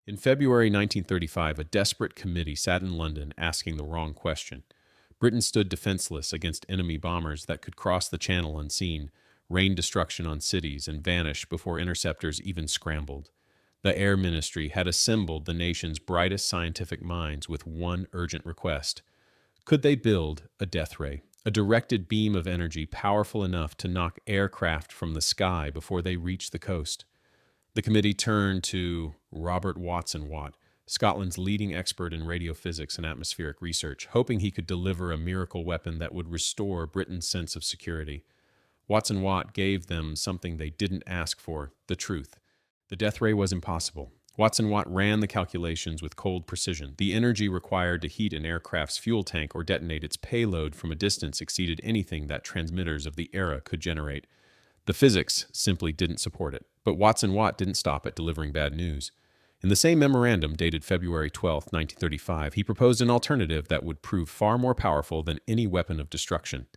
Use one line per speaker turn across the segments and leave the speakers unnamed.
In February 1935, a desperate committee sat in London asking the wrong question. Britain stood defenseless against enemy bombers that could cross the Channel unseen, rain destruction on cities, and vanish before interceptors even scrambled. The Air Ministry had assembled the nation's brightest scientific minds with one urgent request. Could they build a death ray, a directed beam of energy powerful enough to knock aircraft from the sky before they reached the coast? The committee turned to Robert Watson-Watt, Scotland's leading expert in radiophysics and atmospheric research, hoping he could deliver a miracle weapon that would restore Britain's sense of security. Watson-Watt gave them something they didn't ask for, the truth. The death ray was impossible. Watson-Watt ran the calculations with cold precision. The energy required to heat an aircraft's fuel tank or detonate its payload from a distance exceeded anything that transmitters of the era could generate. The physics simply didn't support it. But Watson-Watt didn't stop at delivering bad news. In the same memorandum dated February 12, 1935, he proposed an alternative that would prove far more powerful than any weapon of destruction.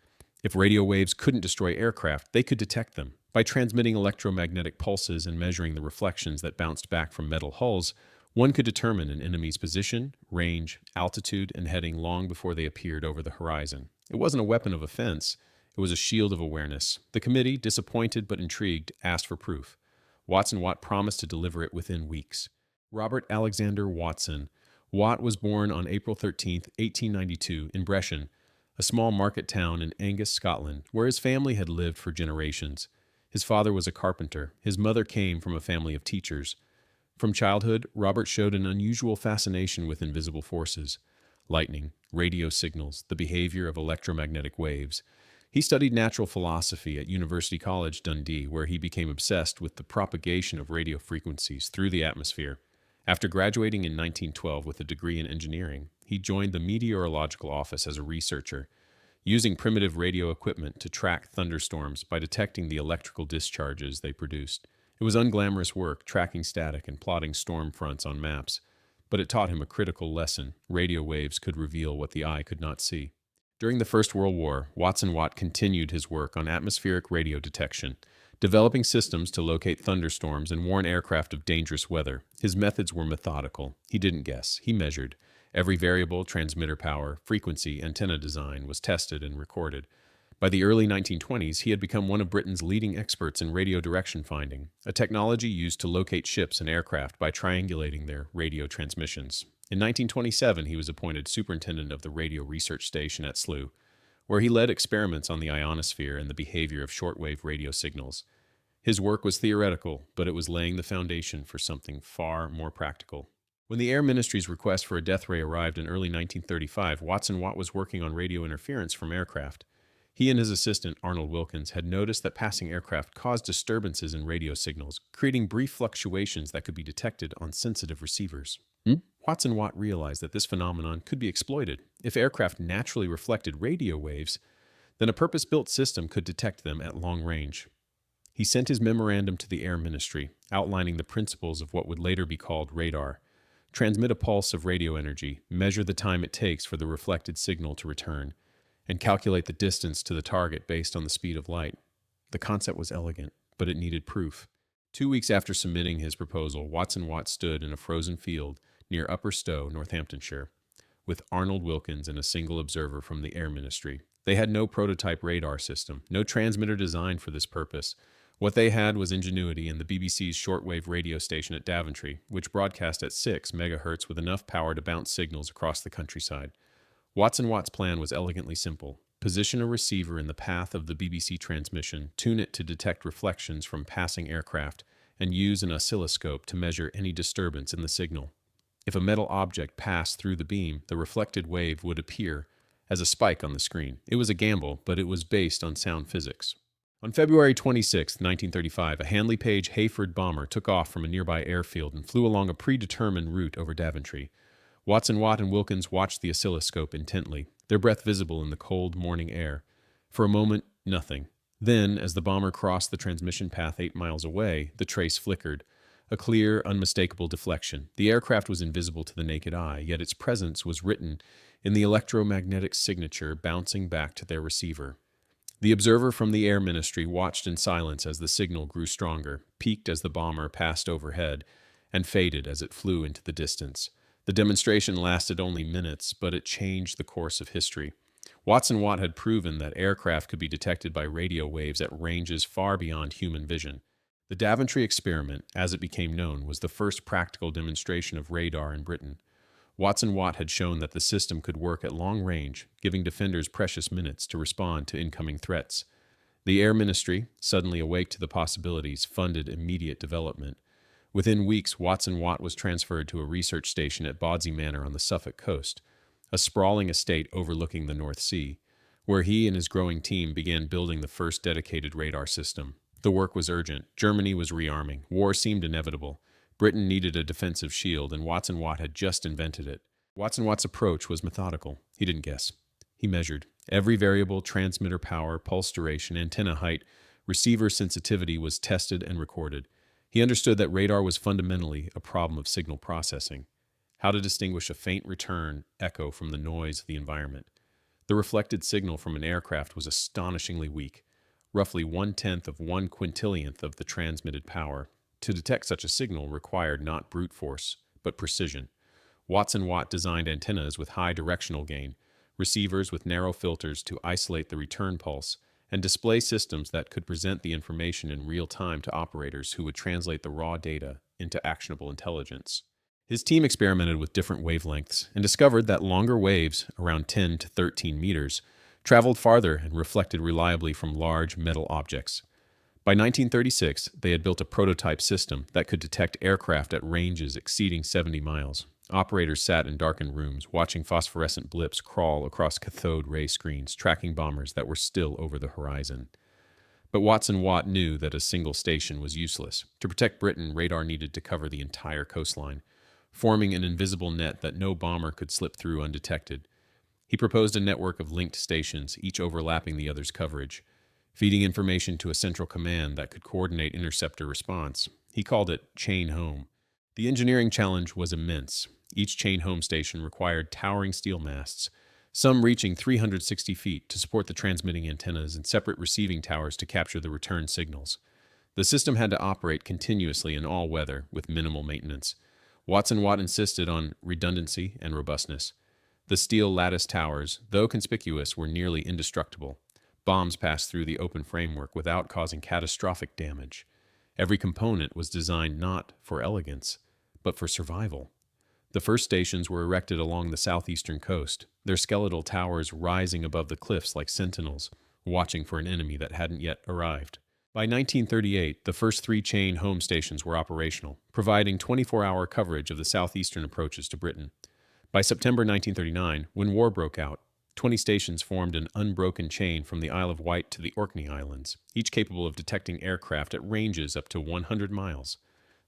If radio waves couldn't destroy aircraft, they could detect them. By transmitting electromagnetic pulses and measuring the reflections that bounced back from metal hulls, one could determine an enemy's position, range, altitude, and heading long before they appeared over the horizon. It wasn't a weapon of offense, it was a shield of awareness. The committee, disappointed but intrigued, asked for proof. Watson-Watt promised to deliver it within weeks. Robert Alexander Watson. Watt was born on April 13, 1892, in Brechin, a small market town in Angus, Scotland, where his family had lived for generations. His father was a carpenter. His mother came from a family of teachers. From childhood, Robert showed an unusual fascination with invisible forces, lightning, radio signals, the behavior of electromagnetic waves. He studied natural philosophy at University College Dundee, where he became obsessed with the propagation of radio frequencies through the atmosphere. After graduating in 1912 with a degree in engineering, he joined the Meteorological Office as a researcher, using primitive radio equipment to track thunderstorms by detecting the electrical discharges they produced. It was unglamorous work, tracking static and plotting storm fronts on maps, but it taught him a critical lesson. Radio waves could reveal what the eye could not see. During the First World War, Watson-Watt continued his work on atmospheric radio detection, developing systems to locate thunderstorms and warn aircraft of dangerous weather. His methods were methodical. He didn't guess. He measured. Every variable, transmitter power, frequency, antenna design was tested and recorded. By the early 1920s, he had become one of Britain's leading experts in radio direction finding, a technology used to locate ships and aircraft by triangulating their radio transmissions. In 1927, he was appointed superintendent of the radio research station at Slough, where he led experiments on the ionosphere and the behavior of shortwave radio signals. His work was theoretical, but it was laying the foundation for something far more practical. When the Air Ministry's request for a death ray arrived in early 1935, Watson-Watt was working on radio interference from aircraft. He and his assistant, Arnold Wilkins, had noticed that passing aircraft caused disturbances in radio signals, creating brief fluctuations that could be detected on sensitive receivers. Watson-Watt realized that this phenomenon could be exploited. If aircraft naturally reflected radio waves, then a purpose-built system could detect them at long range. He sent his memorandum to the Air Ministry, outlining the principles of what would later be called radar. Transmit a pulse of radio energy, measure the time it takes for the reflected signal to return, and calculate the distance to the target based on the speed of light. The concept was elegant, but it needed proof. 2 weeks after submitting his proposal, Watson-Watt stood in a frozen field near Upper Stowe, Northamptonshire, with Arnold Wilkins and a single observer from the Air Ministry. They had no prototype radar system, no transmitter designed for this purpose. What they had was ingenuity and the BBC's shortwave radio station at Daventry, which broadcast at 6 megahertz with enough power to bounce signals across the countryside. Watson-Watt's plan was elegantly simple. Position a receiver in the path of the BBC transmission, tune it to detect reflections from passing aircraft, and use an oscilloscope to measure any disturbance in the signal. If a metal object passed through the beam, the reflected wave would appear as a spike on the screen. It was a gamble, but it was based on sound physics. On February 26, 1935, a Handley Page Hayford bomber took off from a nearby airfield and flew along a predetermined route over Daventry. Watson-Watt and Wilkins watched the oscilloscope intently, their breath visible in the cold morning air. For a moment, nothing. Then, as the bomber crossed the transmission path 8 miles away, the trace flickered. A clear, unmistakable deflection. The aircraft was invisible to the naked eye, yet its presence was written in the electromagnetic signature bouncing back to their receiver. The observer from the Air Ministry watched in silence as the signal grew stronger, peaked as the bomber passed overhead, and faded as it flew into the distance. The demonstration lasted only minutes, but it changed the course of history. Watson Watt had proven that aircraft could be detected by radio waves at ranges far beyond human vision. The Daventry experiment, as it became known, was the first practical demonstration of radar in Britain. Watson Watt had shown that the system could work at long range, giving defenders precious minutes to respond to incoming threats. The Air Ministry, suddenly awake to the possibilities, funded immediate development. Within weeks, Watson Watt was transferred to a research station at Bawdsey Manor on the Suffolk coast, a sprawling estate overlooking the North Sea, where he and his growing team began building the first dedicated radar system. The work was urgent. Germany was rearming. War seemed inevitable. Britain needed a defensive shield, and Watson Watt had just invented it. Watson Watt's approach was methodical. He didn't guess. He measured. Every variable, transmitter power, pulse duration, antenna height, receiver sensitivity was tested and recorded. He understood that radar was fundamentally a problem of signal processing. How to distinguish a faint return echo from the noise of the environment. The reflected signal from an aircraft was astonishingly weak, roughly 1/10 of 1/quintillionth of the transmitted power. To detect such a signal required not brute force, but precision. Watson Watt designed antennas with high directional gain, receivers with narrow filters to isolate the return pulse, and display systems that could present the information in real time to operators who would translate the raw data into actionable intelligence. His team experimented with different wavelengths and discovered that longer waves, around 10 to 13 meters, traveled farther and reflected reliably from large metal objects. By 1936, they had built a prototype system that could detect aircraft at ranges exceeding 70 miles. Operators sat in darkened rooms, watching phosphorescent blips crawl across cathode ray screens, tracking bombers that were still over the horizon. But Watson Watt knew that a single station was useless. To protect Britain, radar needed to cover the entire coastline, forming an invisible net that no bomber could slip through undetected. He proposed a network of linked stations, each overlapping the other's coverage, feeding information to a central command that could coordinate interceptor response. He called it Chain Home. The engineering challenge was immense. Each chain home station required towering steel masts, some reaching 360 feet, to support the transmitting antennas and separate receiving towers to capture the return signals. The system had to operate continuously in all weather with minimal maintenance. Watson Watt insisted on redundancy and robustness. The steel lattice towers, though conspicuous, were nearly indestructible. Bombs passed through the open framework without causing catastrophic damage. Every component was designed not for elegance, but for survival. The first stations were erected along the southeastern coast, their skeletal towers rising above the cliffs like sentinels, watching for an enemy that hadn't yet arrived. By 1938, the first 3 chain home stations were operational, providing 24-hour coverage of the southeastern approaches to Britain. By September 1939, when war broke out, 20 stations formed an unbroken chain from the Isle of Wight to the Orkney Islands, each capable of detecting aircraft at ranges up to 100 miles.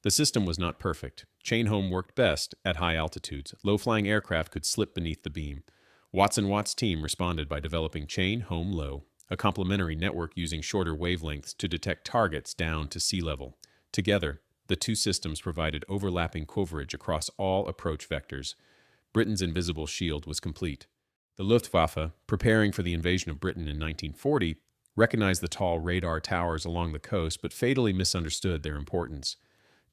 The system was not perfect. Chain home worked best at high altitudes. Low-flying aircraft could slip beneath the beam. Watson Watt's team responded by developing Chain Home Low, a complementary network using shorter wavelengths to detect targets down to sea level. Together, the two systems provided overlapping coverage across all approach vectors. Britain's invisible shield was complete. The Luftwaffe, preparing for the invasion of Britain in 1940, recognized the tall radar towers along the coast but fatally misunderstood their importance.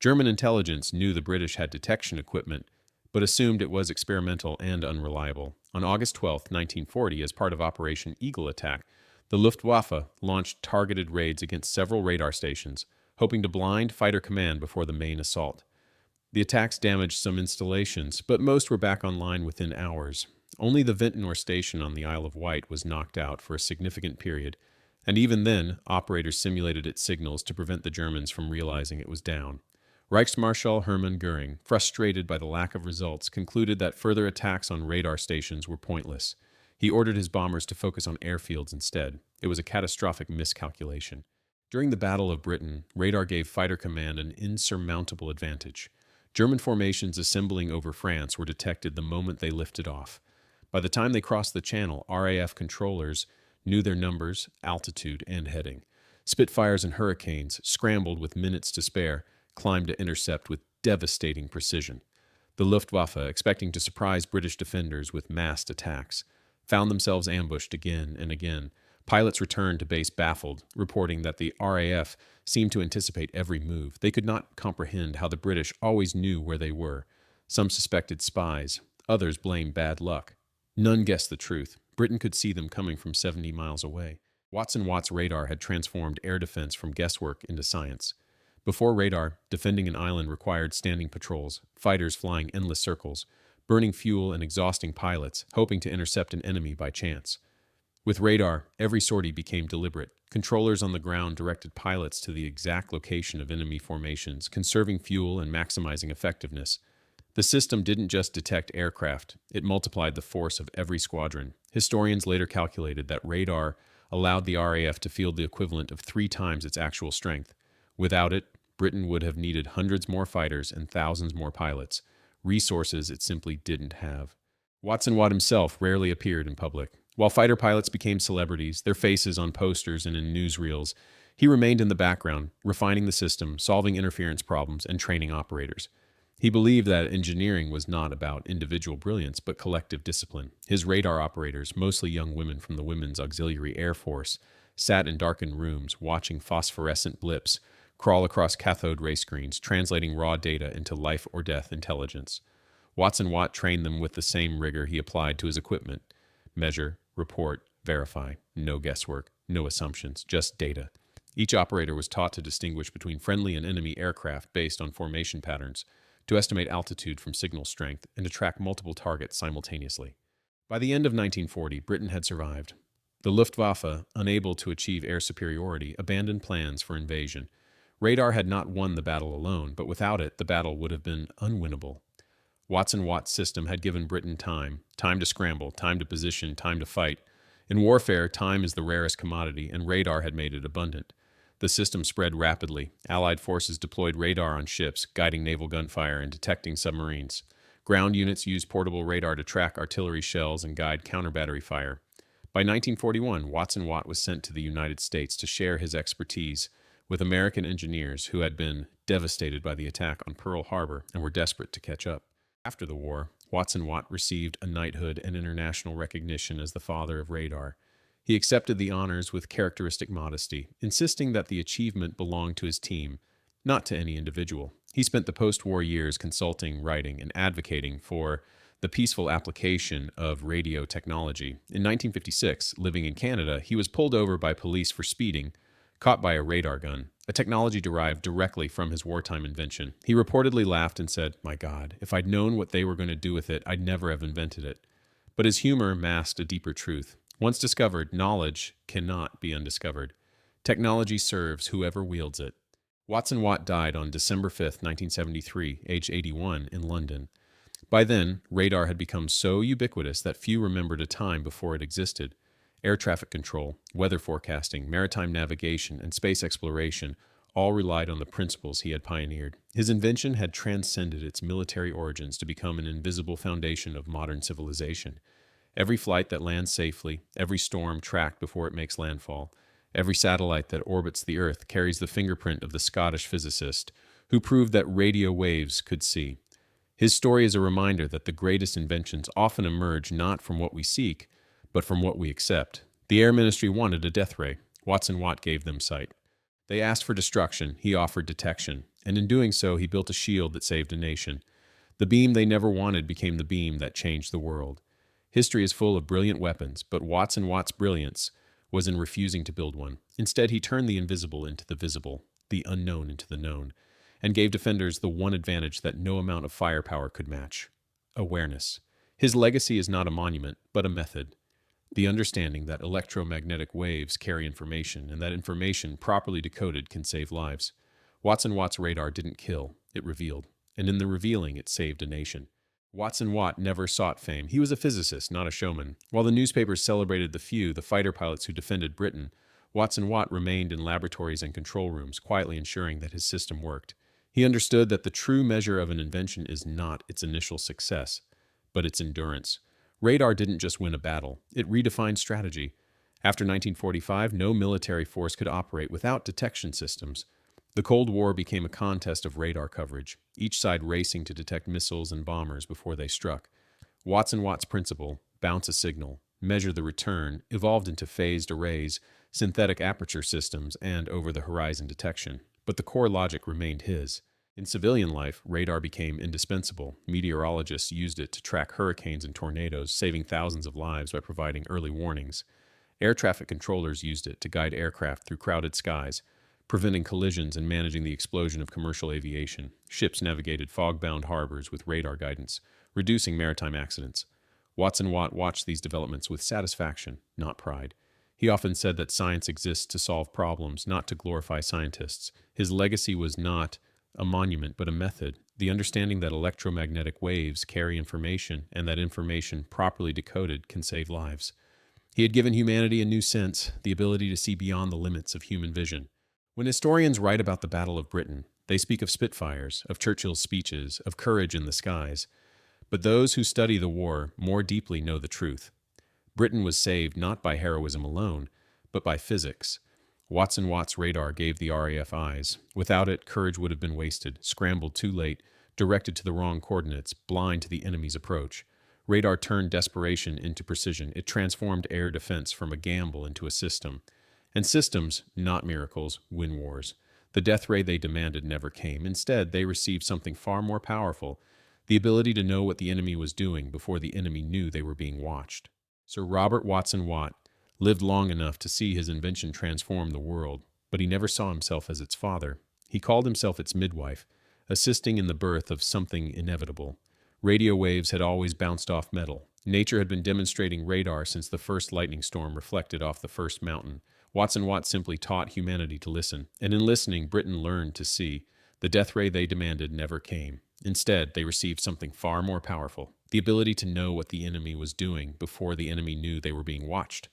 German intelligence knew the British had detection equipment, but assumed it was experimental and unreliable. On August 12, 1940, as part of Operation Eagle Attack, the Luftwaffe launched targeted raids against several radar stations, hoping to blind fighter command before the main assault. The attacks damaged some installations, but most were back online within hours. Only the Ventnor station on the Isle of Wight was knocked out for a significant period, and even then, operators simulated its signals to prevent the Germans from realizing it was down. Reichsmarschall Hermann Göring, frustrated by the lack of results, concluded that further attacks on radar stations were pointless. He ordered his bombers to focus on airfields instead. It was a catastrophic miscalculation. During the Battle of Britain, radar gave fighter command an insurmountable advantage. German formations assembling over France were detected the moment they lifted off. By the time they crossed the Channel, RAF controllers knew their numbers, altitude, and heading. Spitfires and Hurricanes, scrambled with minutes to spare, climbed to intercept with devastating precision. The Luftwaffe, expecting to surprise British defenders with massed attacks, found themselves ambushed again and again. Pilots returned to base baffled, reporting that the RAF seemed to anticipate every move. They could not comprehend how the British always knew where they were. Some suspected spies, others blamed bad luck. None guessed the truth. Britain could see them coming from 70 miles away. Watt's radar had transformed air defense from guesswork into science. Before radar, defending an island required standing patrols, fighters flying endless circles, burning fuel and exhausting pilots, hoping to intercept an enemy by chance. With radar, every sortie became deliberate. Controllers on the ground directed pilots to the exact location of enemy formations, conserving fuel and maximizing effectiveness. The system didn't just detect aircraft, it multiplied the force of every squadron. Historians later calculated that radar allowed the RAF to field the equivalent of 3 times its actual strength. Without it, Britain would have needed hundreds more fighters and thousands more pilots, resources it simply didn't have. Watt himself rarely appeared in public. While fighter pilots became celebrities, their faces on posters and in newsreels, he remained in the background, refining the system, solving interference problems, and training operators. He believed that engineering was not about individual brilliance, but collective discipline. His radar operators, mostly young women from the Women's Auxiliary Air Force, sat in darkened rooms, watching phosphorescent blips crawl across cathode ray screens, translating raw data into life-or-death intelligence. Watt trained them with the same rigor he applied to his equipment. Measure, report, verify. No guesswork, no assumptions, just data. Each operator was taught to distinguish between friendly and enemy aircraft based on formation patterns, to estimate altitude from signal strength, and to track multiple targets simultaneously. By the end of 1940, Britain had survived. The Luftwaffe, unable to achieve air superiority, abandoned plans for invasion. Radar had not won the battle alone, but without it, the battle would have been unwinnable. Watt's system had given Britain time to scramble, time to position, time to fight. In warfare, time is the rarest commodity, and radar had made it abundant. The system spread rapidly. Allied forces deployed radar on ships, guiding naval gunfire and detecting submarines. Ground units used portable radar to track artillery shells and guide counter-battery fire. By 1941, Watt was sent to the United States to share his expertise with American engineers who had been devastated by the attack on Pearl Harbor and were desperate to catch up. After the war, Watt received a knighthood and international recognition as the father of radar. He accepted the honors with characteristic modesty, insisting that the achievement belonged to his team, not to any individual. He spent the post-war years consulting, writing, and advocating for the peaceful application of radio technology. In 1956, living in Canada, he was pulled over by police for speeding, caught by a radar gun, a technology derived directly from his wartime invention. He reportedly laughed and said, "My God, if I'd known what they were going to do with it, I'd never have invented it." But his humor masked a deeper truth. Once discovered, knowledge cannot be undiscovered. Technology serves whoever wields it. Watt died on December 5, 1973, aged 81, in London. By then, radar had become so ubiquitous that few remembered a time before it existed. Air traffic control, weather forecasting, maritime navigation, and space exploration all relied on the principles he had pioneered. His invention had transcended its military origins to become an invisible foundation of modern civilization. Every flight that lands safely, every storm tracked before it makes landfall, every satellite that orbits the Earth carries the fingerprint of the Scottish physicist who proved that radio waves could see. His story is a reminder that the greatest inventions often emerge not from what we seek, but from what we accept. The Air Ministry wanted a death ray. Watt gave them sight. They asked for destruction. He offered detection. And in doing so, he built a shield that saved a nation. The beam they never wanted became the beam that changed the world. History is full of brilliant weapons, but Watt's brilliance was in refusing to build one. Instead, he turned the invisible into the visible, the unknown into the known, and gave defenders the one advantage that no amount of firepower could match: awareness. His legacy is not a monument, but a method. The understanding that electromagnetic waves carry information, and that information, properly decoded, can save lives. Watt's radar didn't kill, it revealed. And in the revealing, it saved a nation. Watt never sought fame. He was a physicist, not a showman. While the newspapers celebrated the fighter pilots who defended Britain, Watt remained in laboratories and control rooms, quietly ensuring that his system worked. He understood that the true measure of an invention is not its initial success, but its endurance. Radar didn't just win a battle, it redefined strategy. After 1945, no military force could operate without detection systems. The Cold War became a contest of radar coverage, each side racing to detect missiles and bombers before they struck. Watt's principle, bounce a signal, measure the return, evolved into phased arrays, synthetic aperture systems, and over-the-horizon detection. But the core logic remained his. In civilian life, radar became indispensable. Meteorologists used it to track hurricanes and tornadoes, saving thousands of lives by providing early warnings. Air traffic controllers used it to guide aircraft through crowded skies, preventing collisions and managing the explosion of commercial aviation. Ships navigated fog-bound harbors with radar guidance, reducing maritime accidents. Watson Watt watched these developments with satisfaction, not pride. He often said that science exists to solve problems, not to glorify scientists. His legacy was not a monument, but a method. The understanding that electromagnetic waves carry information and that information, properly decoded, can save lives. He had given humanity a new sense, the ability to see beyond the limits of human vision. When historians write about the Battle of Britain, they speak of Spitfires, of Churchill's speeches, of courage in the skies. But those who study the war more deeply know the truth. Britain was saved not by heroism alone, but by physics. Watson Watt's radar gave the RAF eyes. Without it, courage would have been wasted, scrambled too late, directed to the wrong coordinates, blind to the enemy's approach. Radar turned desperation into precision. It transformed air defense from a gamble into a system. And systems, not miracles, win wars. The death ray they demanded never came. Instead, they received something far more powerful, the ability to know what the enemy was doing before the enemy knew they were being watched. Sir Robert Watson Watt lived long enough to see his invention transform the world, but he never saw himself as its father. He called himself its midwife, assisting in the birth of something inevitable. Radio waves had always bounced off metal. Nature had been demonstrating radar since the first lightning storm reflected off the first mountain. Watson Watt simply taught humanity to listen, and in listening, Britain learned to see. The death ray they demanded never came. Instead, they received something far more powerful, the ability to know what the enemy was doing before the enemy knew they were being watched.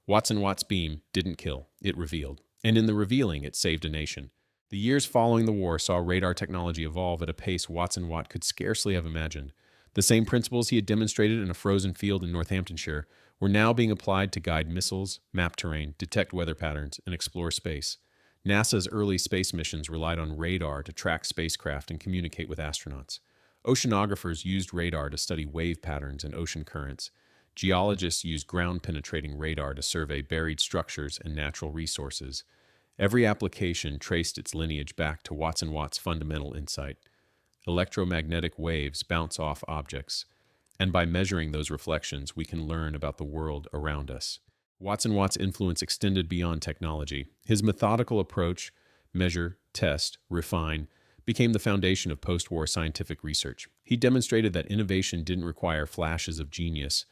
Watson Watt's beam didn't kill, it revealed. And in the revealing, it saved a nation. The years following the war saw radar technology evolve at a pace Watson Watt could scarcely have imagined. The same principles he had demonstrated in a frozen field in Northamptonshire were now being applied to guide missiles, map terrain, detect weather patterns, and explore space. NASA's early space missions relied on radar to track spacecraft and communicate with astronauts. Oceanographers used radar to study wave patterns and ocean currents. Geologists used ground-penetrating radar to survey buried structures and natural resources. Every application traced its lineage back to Watson Watt's fundamental insight. Electromagnetic waves bounce off objects, and by measuring those reflections, we can learn about the world around us. Watson Watt's influence extended beyond technology. His methodical approach, measure, test, refine, became the foundation of post-war scientific research. He demonstrated that innovation didn't require flashes of genius,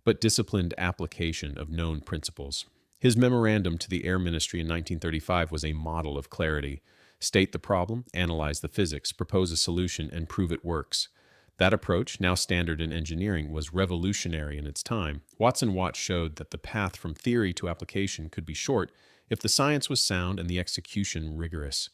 but disciplined application of known principles. His memorandum to the Air Ministry in 1935 was a model of clarity. State the problem, analyze the physics, propose a solution, and prove it works. That approach, now standard in engineering, was revolutionary in its time. Watson Watt showed that the path from theory to application could be short if the science was sound and the execution rigorous.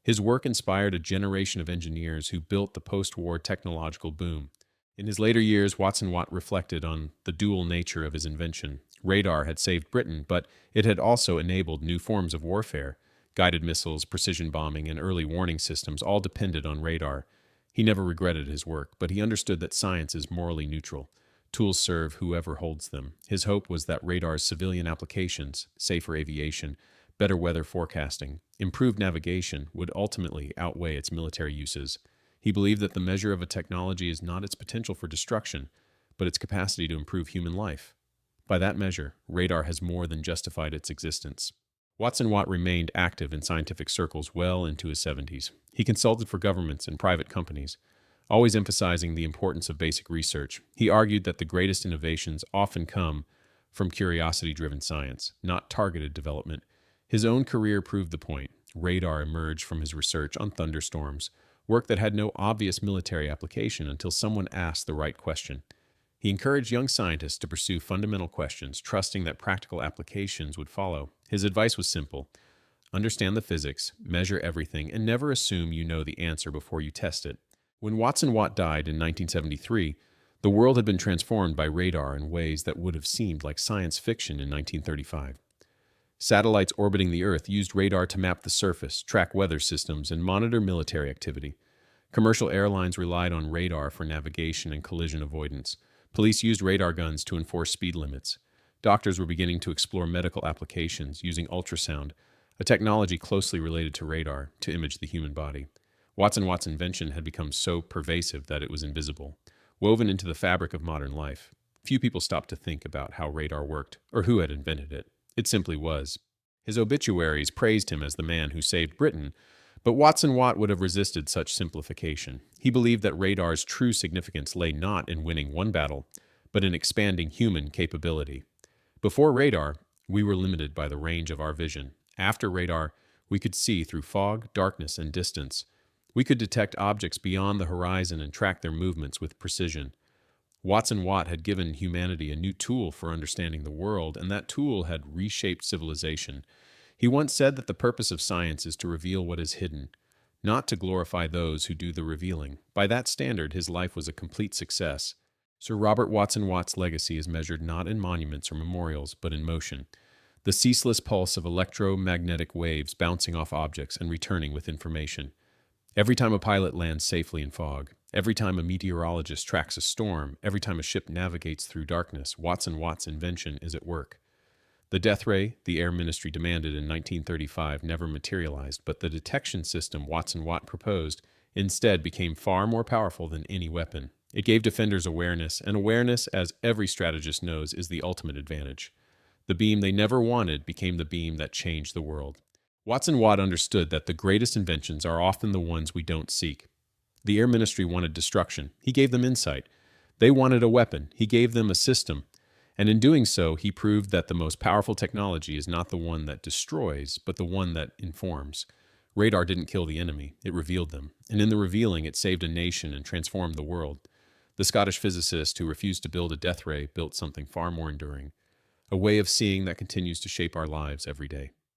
His work inspired a generation of engineers who built the post-war technological boom. In his later years, Watson Watt reflected on the dual nature of his invention. Radar had saved Britain, but it had also enabled new forms of warfare. Guided missiles, precision bombing, and early warning systems all depended on radar. He never regretted his work, but he understood that science is morally neutral. Tools serve whoever holds them. His hope was that radar's civilian applications, safer aviation, better weather forecasting, improved navigation, would ultimately outweigh its military uses. He believed that the measure of a technology is not its potential for destruction, but its capacity to improve human life. By that measure, radar has more than justified its existence. Watson Watt remained active in scientific circles well into his 70s. He consulted for governments and private companies, always emphasizing the importance of basic research. He argued that the greatest innovations often come from curiosity-driven science, not targeted development. His own career proved the point. Radar emerged from his research on thunderstorms, work that had no obvious military application until someone asked the right question. He encouraged young scientists to pursue fundamental questions, trusting that practical applications would follow. His advice was simple: understand the physics, measure everything, and never assume you know the answer before you test it. When Watson Watt died in 1973, the world had been transformed by radar in ways that would have seemed like science fiction in 1935. Satellites orbiting the Earth used radar to map the surface, track weather systems, and monitor military activity. Commercial airlines relied on radar for navigation and collision avoidance. Police used radar guns to enforce speed limits. Doctors were beginning to explore medical applications using ultrasound, a technology closely related to radar, to image the human body. Watt's invention had become so pervasive that it was invisible, woven into the fabric of modern life. Few people stopped to think about how radar worked or who had invented it. It simply was. His obituaries praised him as the man who saved Britain, but Watt would have resisted such simplification. He believed that radar's true significance lay not in winning one battle, but in expanding human capability. Before radar, we were limited by the range of our vision. After radar, we could see through fog, darkness, and distance. We could detect objects beyond the horizon and track their movements with precision. Watt had given humanity a new tool for understanding the world, and that tool had reshaped civilization. He once said that the purpose of science is to reveal what is hidden, not to glorify those who do the revealing. By that standard, his life was a complete success. Sir Robert Watt's legacy is measured not in monuments or memorials, but in motion. The ceaseless pulse of electromagnetic waves bouncing off objects and returning with information. Every time a pilot lands safely in fog, every time a meteorologist tracks a storm, every time a ship navigates through darkness, Watt's invention is at work. The death ray the Air Ministry demanded in 1935 never materialized, but the detection system Watt proposed instead became far more powerful than any weapon. It gave defenders awareness, and awareness, as every strategist knows, is the ultimate advantage. The beam they never wanted became the beam that changed the world. Watt understood that the greatest inventions are often the ones we don't seek. The Air Ministry wanted destruction. He gave them insight. They wanted a weapon. He gave them a system. And in doing so, he proved that the most powerful technology is not the one that destroys, but the one that informs. Radar didn't kill the enemy. It revealed them. And in the revealing, it saved a nation and transformed the world. The Scottish physicist who refused to build a death ray built something far more enduring. A way of seeing that continues to shape our lives every day.